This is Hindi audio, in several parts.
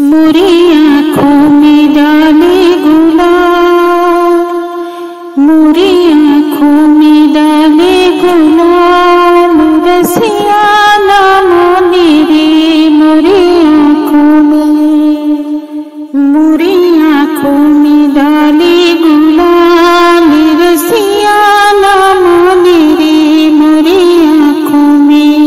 मोरी आँखों में डाले गुलाल, मोरी आँखों में डाले गुलाल, रसिया ना माने रे मोरी आँखों में, मोरी आँखों में डाले गुलाल, रसिया ना माने रे मोरी आँखों में,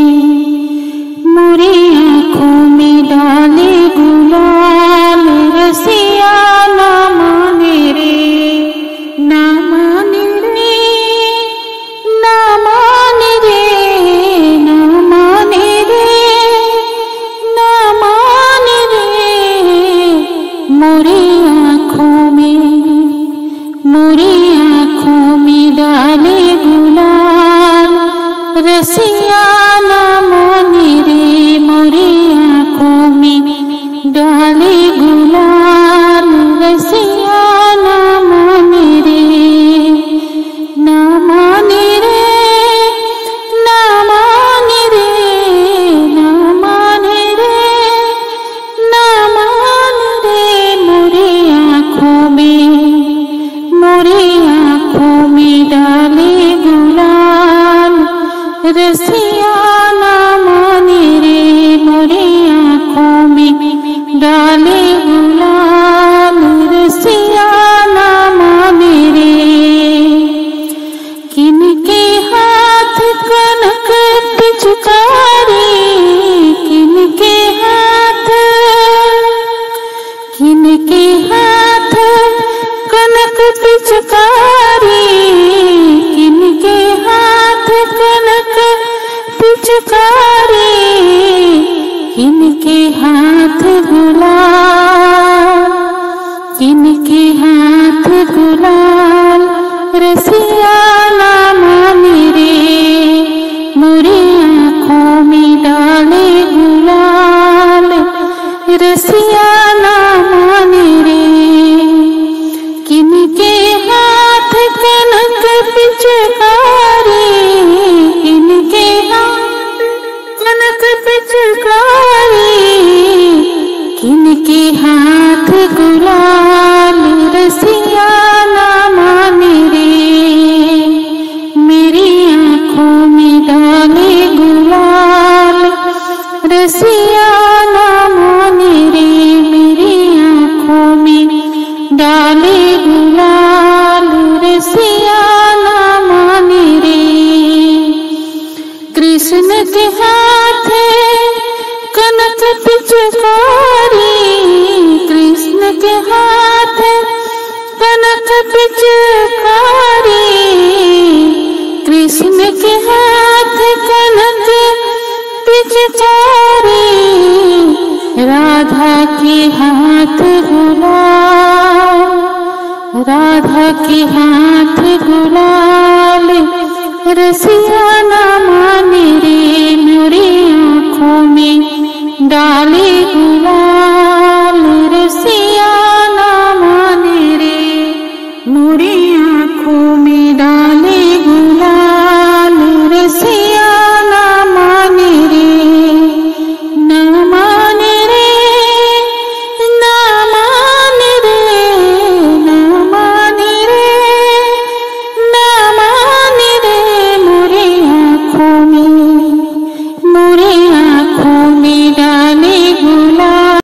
मोरी आँखों में डाले गुलाल, रसिया ना माने रे, ना माने रे, ना माने रे, ना माने रे, ना माने रे, मोरी आँखों में, मोरी आँखों में डाले गुलाल, रसिया ना माने रे मोरी आँखों में डाले गुलाल, रसिया ना माने रे, ना माने रे, ना माने रे, ना माने रे, ना माने रे, मोरी आँखों में, मोरी आँखों में डाले गुलाल, रसिया ना माने रे मोरी आँखों में डाले गुलाल, रसिया ना माने रे, किनके हाथ कनक पिचकारी, किनके हाथ, किनके हाथ कनक पिचकारी, किनके हाथ कनक पिचकारी, किनके हाथ गुलाल, किनके हाथ गुलाल, रसिया ना माने रे मोरी आँखों में डाले गुलाल, रसिया ना माने रे, किनके हाथ कनक पिचकारी, किनके हाथ कनक पिचकारी, किनके हाथ गुलाल, रसिया ना माने रे, मेरी आँखों में डाले गुलाल, रसिया ना माने रे, मेरी आँखों में डाले गुलाल, रसिया ना माने रे, कृष्ण के हाथ कनक पिचकारी, कृष्ण के हाथ कनक पिचकारी, कृष्ण के हाथ कनक पिचकारी, राधा के हाथ गुलाल, राधा के हाथ गुलाल, रसिया ना माने रे मोरी